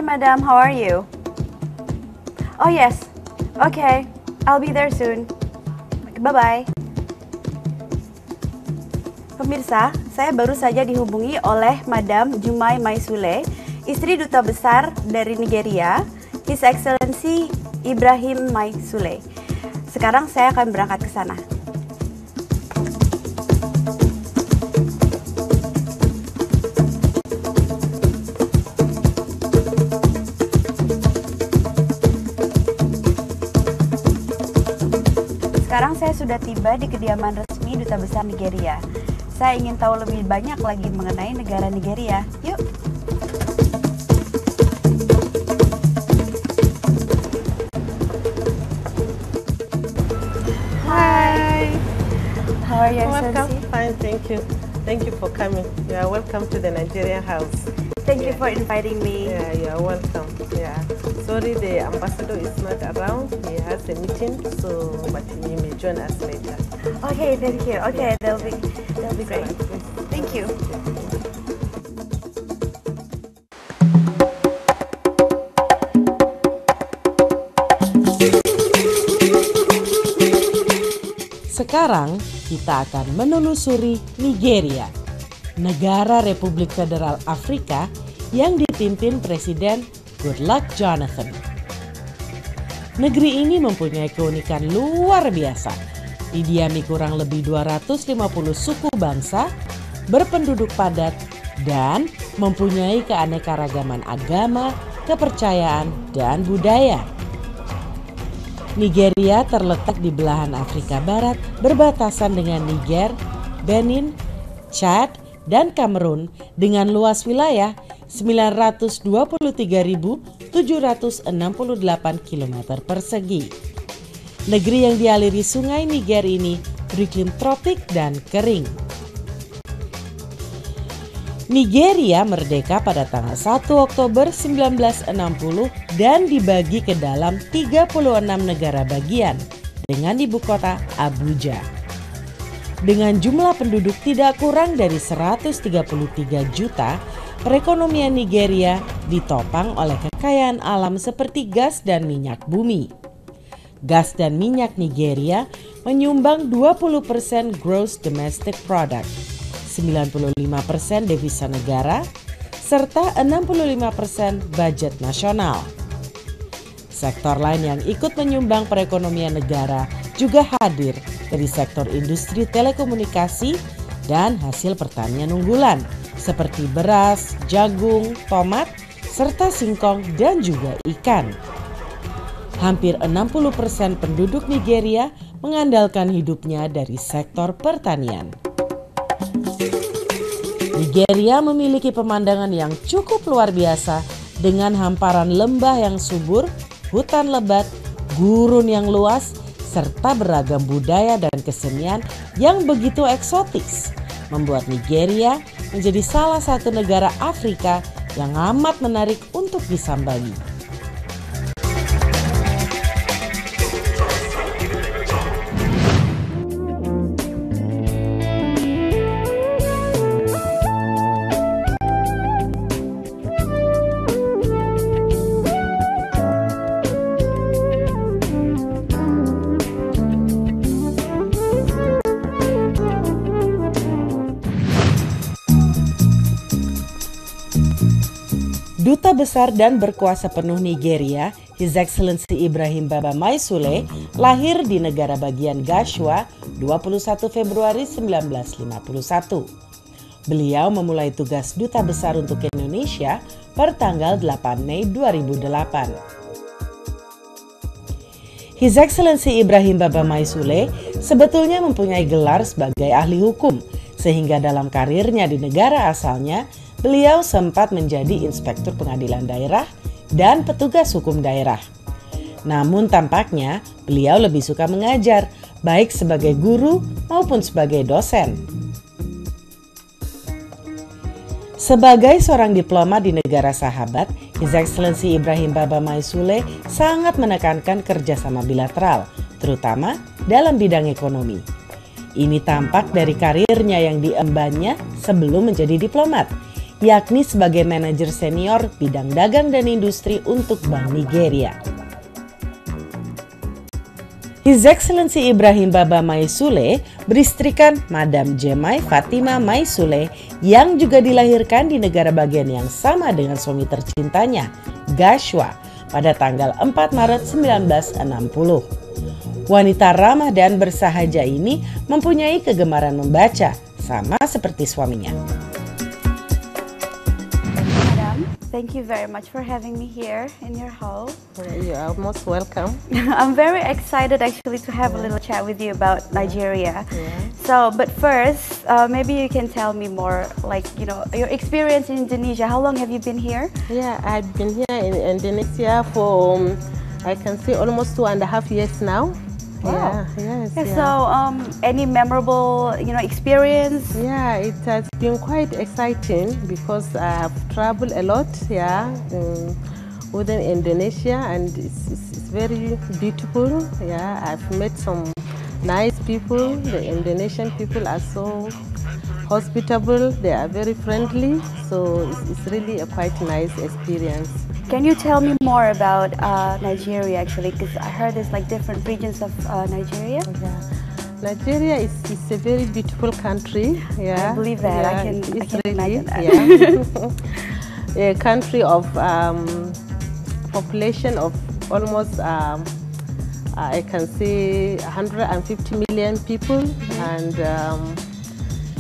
madam. How are you? Oh, yes. Okay. I'll be there soon. Bye-bye. Pemirsa, saya baru saja dihubungi oleh Madam Jumai Maisule, istri Duta Besar dari Nigeria, His Excellency Ibrahim Maisule. Sekarang saya akan berangkat ke sana. Sekarang saya sudah tiba di kediaman resmi Duta Besar Nigeria. Saya ingin tahu lebih banyak lagi mengenai negara Nigeria. Yuk! Hi! How are you, Welcome. Excellency? Fine, thank you. Thank you for coming. You are welcome to the Nigerian house. Thank you for inviting me. Yeah, you are welcome. Yeah. Sorry, the ambassador is not around. He has a meeting, but he may join us later. Okay, thank you. Okay, that'll be great. Thank you. Sekarang kita akan menelusuri Nigeria, negara Republik Federal Afrika yang dipimpin Presiden Goodluck Jonathan. Negeri ini mempunyai keunikan luar biasa. Didiami kurang lebih 250 suku bangsa, berpenduduk padat, dan mempunyai keanekaragaman agama, kepercayaan, dan budaya. Nigeria terletak di belahan Afrika Barat, berbatasan dengan Niger, Benin, Chad, dan Kamerun dengan luas wilayah 923.768 km persegi. Negeri yang dialiri sungai Niger ini beriklim tropik dan kering. Nigeria merdeka pada tanggal 1 Oktober 1960 dan dibagi ke dalam 36 negara bagian dengan ibu kota Abuja. Dengan jumlah penduduk tidak kurang dari 133 juta, perekonomian Nigeria ditopang oleh kekayaan alam seperti gas dan minyak bumi. Gas dan minyak Nigeria menyumbang 20% gross domestic product, 95% devisa negara, serta 65% budget nasional. Sektor lain yang ikut menyumbang perekonomian negara juga hadir dari sektor industri telekomunikasi dan hasil pertanian unggulan seperti beras, jagung, tomat, serta singkong dan juga ikan. Hampir 60% penduduk Nigeria mengandalkan hidupnya dari sektor pertanian. Nigeria memiliki pemandangan yang cukup luar biasa dengan hamparan lembah yang subur, hutan lebat, gurun yang luas, serta beragam budaya dan kesenian yang begitu eksotis, membuat Nigeria menjadi salah satu negara Afrika yang amat menarik untuk disambangi. Duta Besar dan Berkuasa Penuh Nigeria, His Excellency Ibrahim Baba Maisule, lahir di negara bagian Gashua 21 Februari 1951. Beliau memulai tugas Duta Besar untuk Indonesia per tanggal 8 Mei 2008. His Excellency Ibrahim Baba Maisule sebetulnya mempunyai gelar sebagai ahli hukum, sehingga dalam karirnya di negara asalnya, beliau sempat menjadi inspektur pengadilan daerah dan petugas hukum daerah. Namun tampaknya beliau lebih suka mengajar, baik sebagai guru maupun sebagai dosen. Sebagai seorang diplomat di negara sahabat, His Excellency Ibrahim Baba Maisule sangat menekankan kerjasama bilateral, terutama dalam bidang ekonomi. Ini tampak dari karirnya yang diembannya sebelum menjadi diplomat, yakni sebagai manajer senior bidang dagang dan industri untuk Bank Nigeria. His Excellency Ibrahim Baba Maisule beristrikan Madam Jemai Fatima Maisule yang juga dilahirkan di negara bagian yang sama dengan suami tercintanya, Gashwa, pada tanggal 4 Maret 1960. Wanita ramah dan bersahaja ini mempunyai kegemaran membaca, sama seperti suaminya. Thank you very much for having me here in your home. You are most welcome. I'm very excited actually to have a little chat with you about Nigeria. So, but first, maybe you can tell me more, like, you know, your experience in Indonesia. How long have you been here? Yeah, I've been here in Indonesia for, I can say, almost 2.5 years now. Wow. Yeah, yes. Yeah, so, any memorable, you know, experience? Yeah, it has been quite exciting because I have traveled a lot, within Indonesia, and it's very beautiful. Yeah, I've met some nice people. The Indonesian people are so hospitable. They are very friendly. So it's really a quite nice experience. Can you tell me more about Nigeria actually? Because I heard there's like different regions of Nigeria. Yeah. Nigeria is a very beautiful country. Yeah, I believe that. Yeah, I can imagine that. Yeah. A country of population of almost I can say 150 million people, and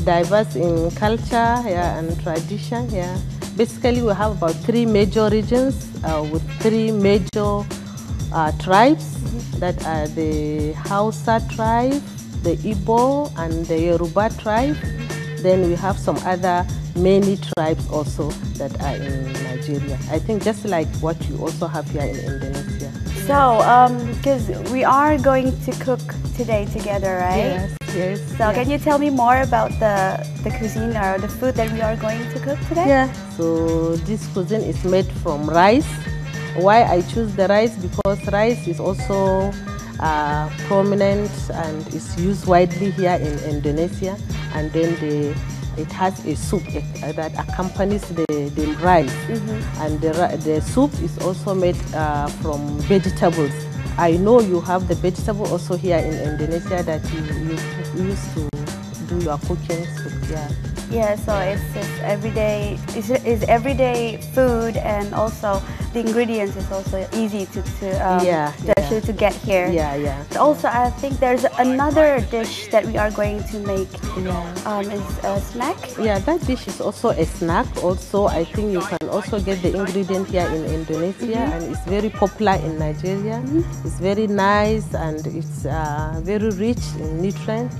diverse in culture, and tradition. Yeah. Basically, we have about 3 major regions with 3 major tribes that are the Hausa tribe, the Igbo, and the Yoruba tribe. Then we have some other many tribes also that are in Nigeria. I think just like what you also have here in Indonesia. So, because we are going to cook today together, right? Yes. So, can you tell me more about the cuisine or the food that we are going to cook today? Yeah. So this cuisine is made from rice. Why I choose the rice? Because rice is also prominent and is used widely here in Indonesia, and then it has a soup that accompanies the rice, and the soup is also made from vegetables. I know you have the vegetable also here in Indonesia that you use to do your cooking. So, yeah. Yeah, so it's everyday. It's everyday food, and also the ingredients is also easy to actually to get here. Yeah. Also, I think there's another dish that we are going to make. Is a snack. Yeah, that dish is also a snack. Also, I think you can also get the ingredient here in Indonesia, and it's very popular in Nigeria. It's very nice, and it's very rich in nutrients.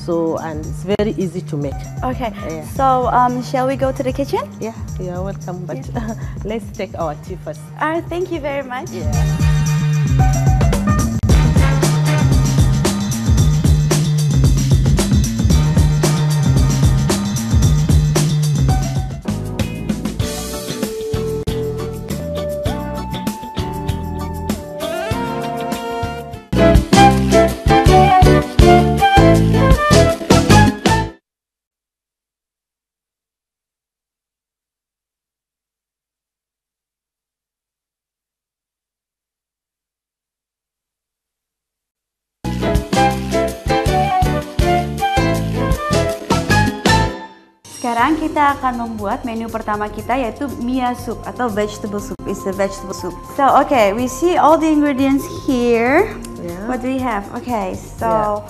So, and it's very easy to make. Okay, so shall we go to the kitchen? Yeah, you're welcome, but let's take our tea first. Thank you very much. Yeah. Sekarang kita akan membuat menu pertama kita, yaitu Mia soup atau vegetable soup. It's a vegetable soup. So, okay, we see all the ingredients here. Yeah. What do we have? Okay, so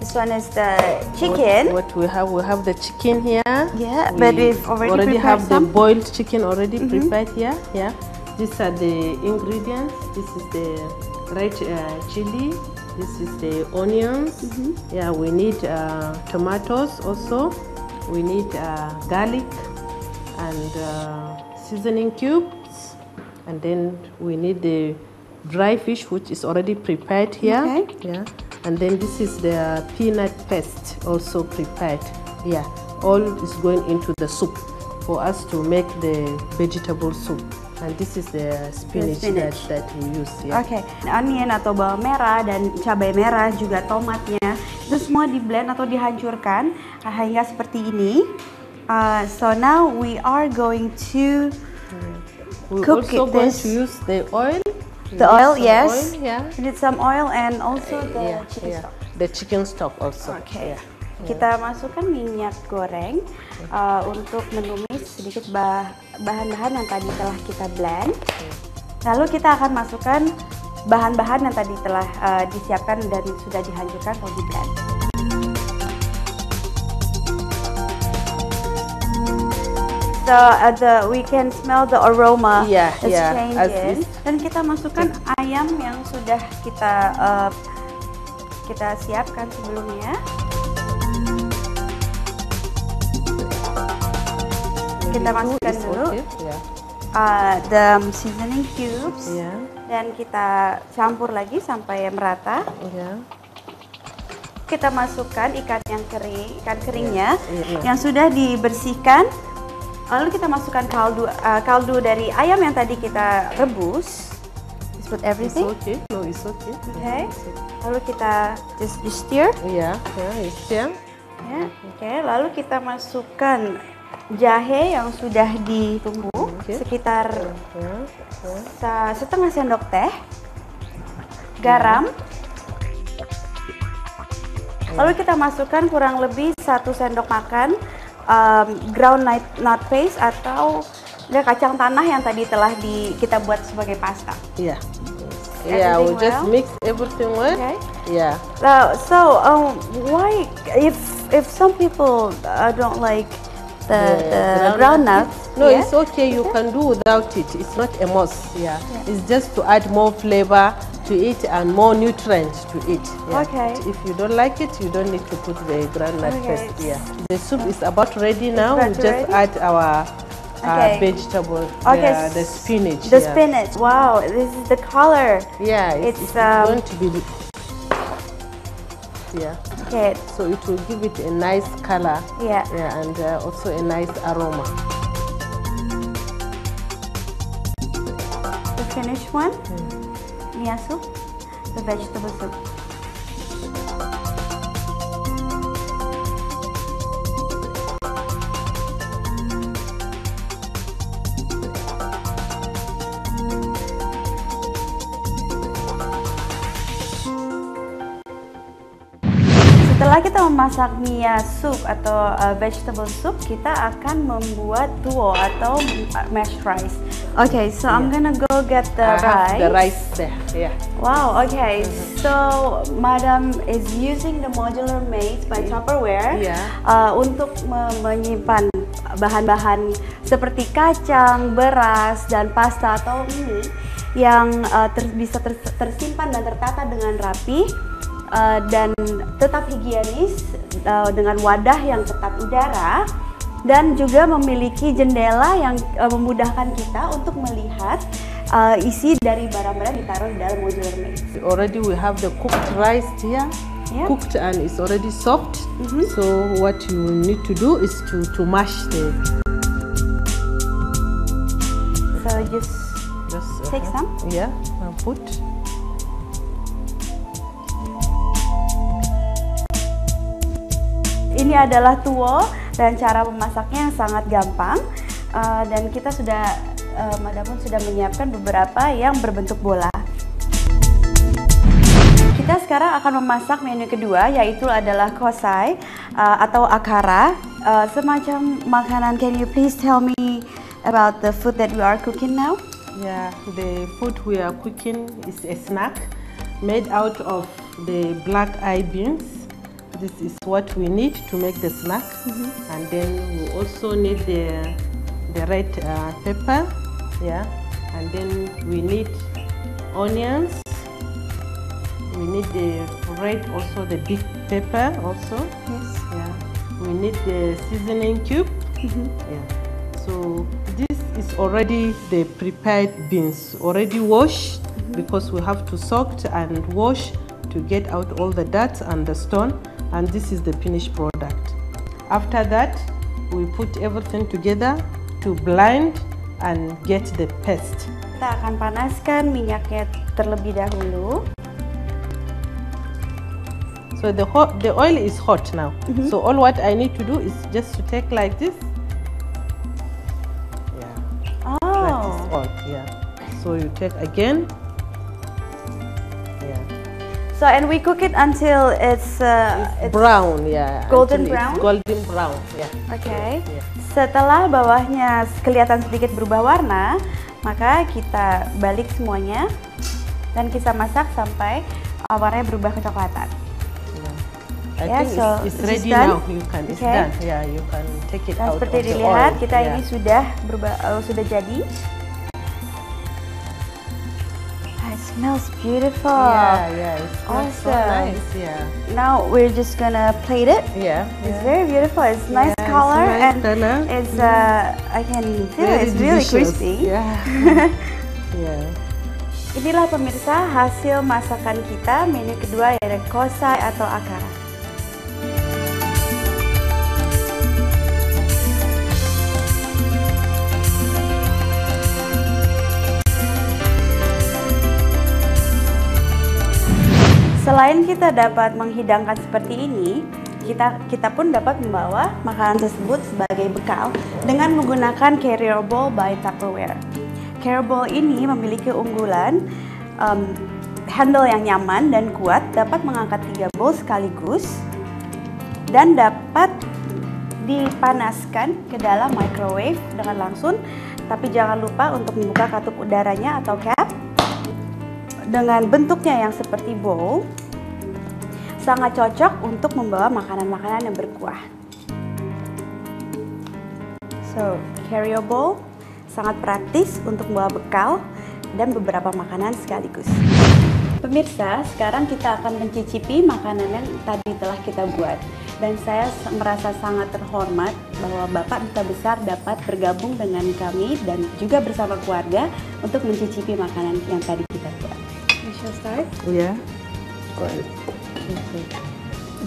this one is the chicken. What we have the chicken here. Yeah, but we've already have some. the boiled chicken already prepared here. Yeah, these are the ingredients. This is the red chili. This is the onions. Yeah, we need tomatoes also. We need garlic and seasoning cubes, and then we need the dry fish, which is already prepared here. Okay. Yeah, and then this is the peanut paste also prepared. Yeah, all is going into the soup for us to make the vegetable soup. And this is the spinach, that we use. Yeah. Oke, onion atau bawang merah dan cabai merah, juga tomatnya, itu semua di blend atau dihancurkan hingga seperti ini. So now we are going to We're cook also it, going this. to use the oil. The oil, yes. Oil, yeah. We need some oil and also the chicken stock. The chicken stock also. Oke. Yeah. Kita masukkan minyak goreng untuk menumis sedikit bahan-bahan yang tadi telah kita blend. Lalu kita akan masukkan bahan-bahan yang tadi telah disiapkan dan sudah dihancurkan atau di blend. So we can smell the aroma is changing. Dan kita masukkan ayam yang sudah kita siapkan sebelumnya. Kita masukkan dulu the seasoning cubes dan kita campur lagi sampai merata. Kita masukkan ikan keringnya yang sudah dibersihkan. Lalu kita masukkan kaldu dari ayam yang tadi kita rebus. Just put everything. It's okay. No, it's okay. Okay. Lalu kita just stir. Stir. Oke. Lalu kita masukkan jahe yang sudah ditumbuk sekitar setengah sendok teh. Garam. Lalu kita masukkan kurang lebih 1 sendok makan ground nut paste atau kacang tanah yang tadi telah kita buat sebagai pasta. We just mix everything well. Okay. So why if some people don't like the ground nuts? No, it's okay. You can do without it. It's not a must. It's just to add more flavor to it and more nutrients to it. Okay. If you don't like it, you don't need to put the ground nut paste. The soup is about ready now. We just add our vegetable. The spinach. The spinach. Wow, this is the color. It's going to be. Okay. So it will give it a nice color. And also a nice aroma. The finished one. Mia soup, the vegetable soup. Setelah kita memasak mia soup atau vegetable soup, kita akan membuat tuwo atau mashed rice. Okay, so I'm gonna go get the rice. The rice there. Wow. Okay. So Madam is using the modular maze by Tupperware untuk menyimpan bahan-bahan seperti kacang, beras, dan pasta atau mie yang bisa tersimpan dan tertata dengan rapi. Dan tetap higienis dengan wadah yang tetap udara dan juga memiliki jendela yang memudahkan kita untuk melihat isi dari barang-barang ditaruh di dalam modular maze. Already we have the cooked rice here, cooked and it's already soft. So what you need to do is to mash the. So just take some. And put. Ini adalah tuwo dan cara memasaknya yang sangat gampang dan kita sudah Madam pun sudah menyiapkan beberapa yang berbentuk bola. Kita sekarang akan memasak menu kedua, yaitu adalah kosai atau akara, semacam makanan. Can you please tell me about the food that we are cooking now? The food we are cooking is a snack made out of the black eye beans. This is what we need to make the snack, and then we also need the red pepper, and then we need onions. We need the red, also the big pepper, also. We need the seasoning cube. So this is already the prepared beans, already washed, because we have to soak and wash to get out all the dirt and the stone. And this is the finished product. After that, we put everything together to blend and get the paste. Kita akan panaskan minyaknya terlebih dahulu. So the oil is hot now. So all what I need to do is just to take like this all. Yeah. So you take again. Yeah. So and we cook it until it's Brown, yeah. Golden Until brown? it's golden brown, yeah. Okay. Yeah. Setelah bawahnya kelihatan sedikit berubah warna, maka kita balik semuanya dan kita masak sampai warnanya berubah kecoklatan. I Yeah, think so it's this ready is done. now. It's Okay. done. Yeah, you can take it Dan out seperti of the dilihat, oil. kita Yeah. ini sudah berubah, sudah jadi. It smells beautiful. Yeah, it smells so Awesome. nice. Yeah, Now we're just gonna plate it. yeah. It's very beautiful. It's nice Yeah, it's color nice and color. it's I can feel Very it's really delicious. crispy. Yeah. Yeah. Inilah pemirsa hasil masakan kita menu kedua yaitu kosai atau akara. Selain kita dapat menghidangkan seperti ini, kita pun dapat membawa makanan tersebut sebagai bekal dengan menggunakan carrier bowl by Tupperware. Carrier bowl ini memiliki unggulan handle yang nyaman dan kuat, dapat mengangkat 3 bowl sekaligus dan dapat dipanaskan ke dalam microwave dengan langsung. Tapi jangan lupa untuk membuka katup udaranya atau cap. Dengan bentuknya yang seperti bowl, sangat cocok untuk membawa makanan-makanan yang berkuah. So, carrier bowl sangat praktis untuk membawa bekal dan beberapa makanan sekaligus. Pemirsa, sekarang kita akan mencicipi makanan yang tadi telah kita buat. Dan saya merasa sangat terhormat bahwa Bapak Duta Besar dapat bergabung dengan kami dan juga bersama keluarga untuk mencicipi makanan yang tadi kita buat. We shall start. Yeah.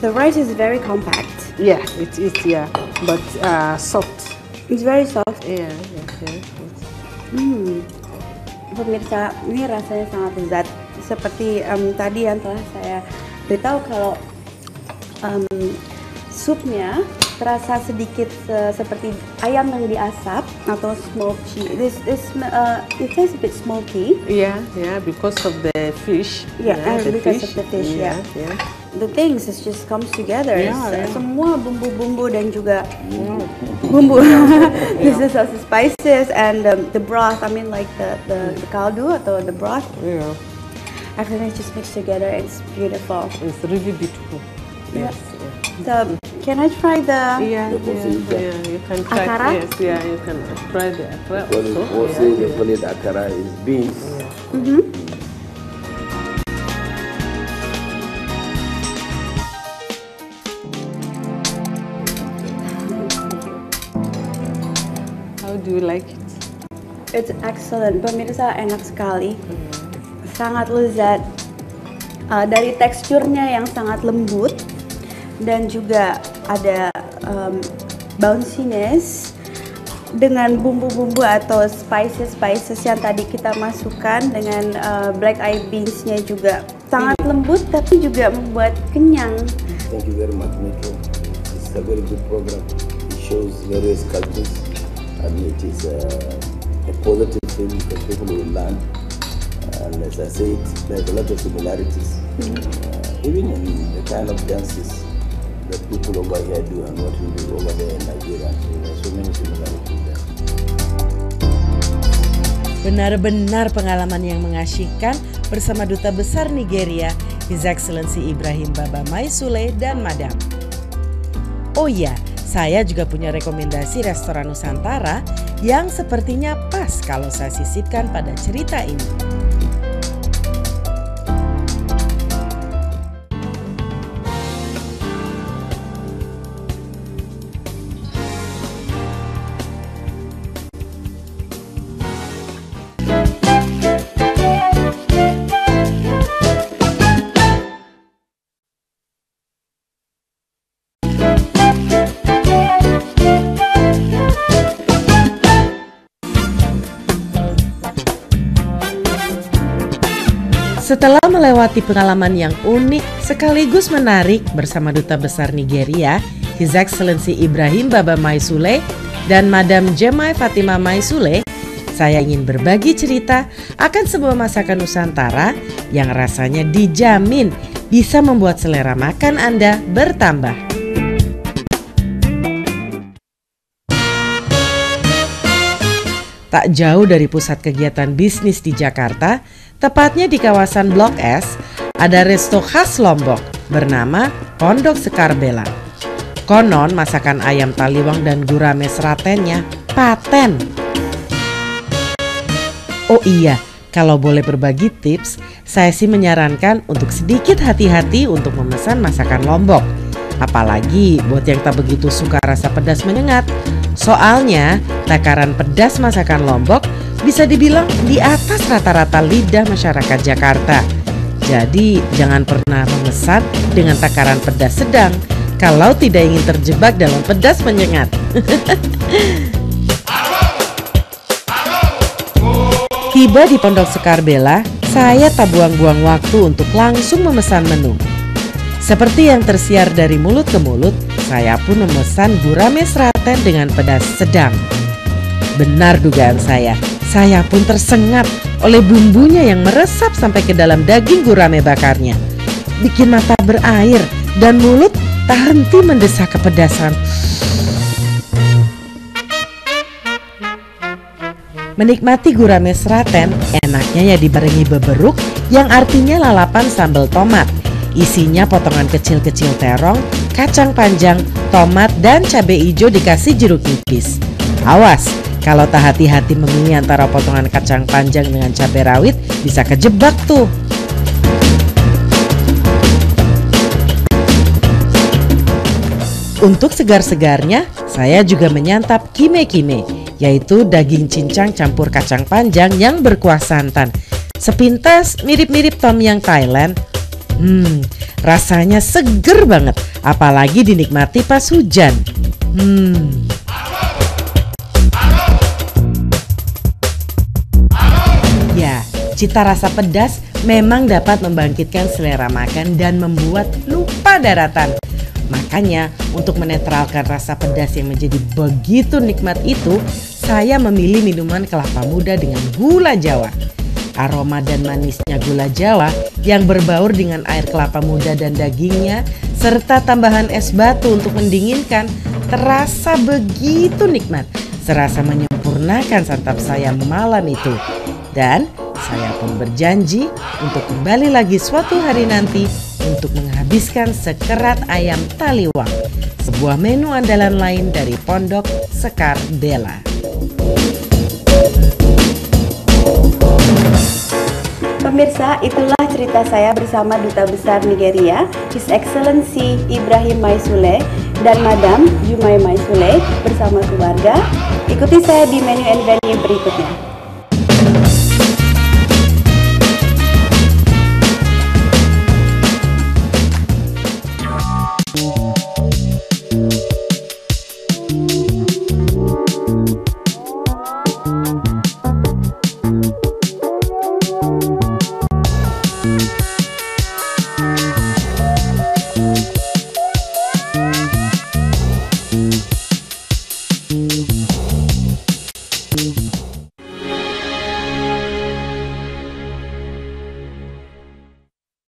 The rice is very compact. Yeah, it is. Yeah, but soft. It's very soft. Yeah. Okay. Pemirsa, ini rasanya sangat lezat. Seperti tadi yang telah saya beritahu kalau supnya terasa sedikit seperti ayam yang diasap atau smoky. It tastes a bit smoky. Yeah, because of the fish. Yeah, the because of the fish. Yeah. The things it just comes together. Yeah. Semua bumbu-bumbu dan juga bumbu. This is also spices and the broth. I mean like the kaldu atau the broth. Yeah, Everything just mixed together. It's beautiful. it's really beautiful. Yeah. Yes. So, can I try the? Yeah, you can try. Akara? Yes, you can try the akara also. Also, they call it akara is beans. How do you like it? It's excellent. Pemirsa, enak sekali. Sangat lezat. Dari teksturnya yang sangat lembut dan juga ada bounciness dengan bumbu-bumbu atau spices yang tadi kita masukkan dengan black eye beans-nya juga sangat lembut tapi juga membuat kenyang. Thank you very much, Metro. It's a very good program. It shows various cultures and it is a positive thing that people will learn. And as I said, there's a lot of similarities, even in the kind of dances that people over here do and what we do over there in Nigeria. So there are so many similarities there. Benar-benar pengalaman yang mengasyikkan bersama Duta Besar Nigeria, His Excellency Ibrahim Baba Maisule dan Madam. Oh iya, saya juga punya rekomendasi restoran Nusantara yang sepertinya pas kalau saya sisipkan pada cerita ini. Setelah melewati pengalaman yang unik sekaligus menarik bersama Duta Besar Nigeria, His Excellency Ibrahim Baba Maisule dan Madam Jemai Fatima Maisule, saya ingin berbagi cerita akan sebuah masakan Nusantara yang rasanya dijamin bisa membuat selera makan Anda bertambah. Tak jauh dari pusat kegiatan bisnis di Jakarta, tepatnya di kawasan Blok S, ada resto khas Lombok bernama Pondok Sekar Bela. Konon masakan ayam taliwang dan gurame seratennya paten. Oh iya, kalau boleh berbagi tips, saya sih menyarankan untuk sedikit hati-hati untuk memesan masakan Lombok. Apalagi buat yang tak begitu suka rasa pedas menyengat. Soalnya takaran pedas masakan Lombok bisa dibilang di atas rata-rata lidah masyarakat Jakarta. Jadi jangan pernah memesan dengan takaran pedas sedang kalau tidak ingin terjebak dalam pedas menyengat. Tiba di Pondok Sekar Bela, saya tak buang-buang waktu untuk langsung memesan menu. Seperti yang tersiar dari mulut ke mulut, saya pun memesan gurame seraten dengan pedas sedang. Benar dugaan saya pun tersengat oleh bumbunya yang meresap sampai ke dalam daging gurame bakarnya. Bikin mata berair dan mulut tak henti mendesah kepedasan. Menikmati gurame seraten, enaknya ya dibarengi beberuk yang artinya lalapan sambal tomat. Isinya potongan kecil-kecil terong, kacang panjang, tomat, dan cabai hijau dikasih jeruk nipis. Awas, kalau tak hati-hati memilih antara potongan kacang panjang dengan cabai rawit, bisa kejebak tuh. Untuk segar-segarnya, saya juga menyantap kime-kime, yaitu daging cincang campur kacang panjang yang berkuah santan. Sepintas mirip-mirip tom yum Thailand. Rasanya seger banget, apalagi dinikmati pas hujan. Ya, cita rasa pedas memang dapat membangkitkan selera makan dan membuat lupa daratan. Makanya untuk menetralkan rasa pedas yang menjadi begitu nikmat itu, saya memilih minuman kelapa muda dengan gula Jawa. Aroma dan manisnya gula Jawa yang berbaur dengan air kelapa muda dan dagingnya serta tambahan es batu untuk mendinginkan terasa begitu nikmat, serasa menyempurnakan santap saya malam itu. Dan saya pun berjanji untuk kembali lagi suatu hari nanti untuk menghabiskan sekerat ayam taliwang, sebuah menu andalan lain dari Pondok Sekar Bela. Pemirsa, itulah cerita saya bersama Duta Besar Nigeria, His Excellency Ibrahim Maisule dan Madam Jumai Maisule bersama keluarga. Ikuti saya di menu and venue berikutnya.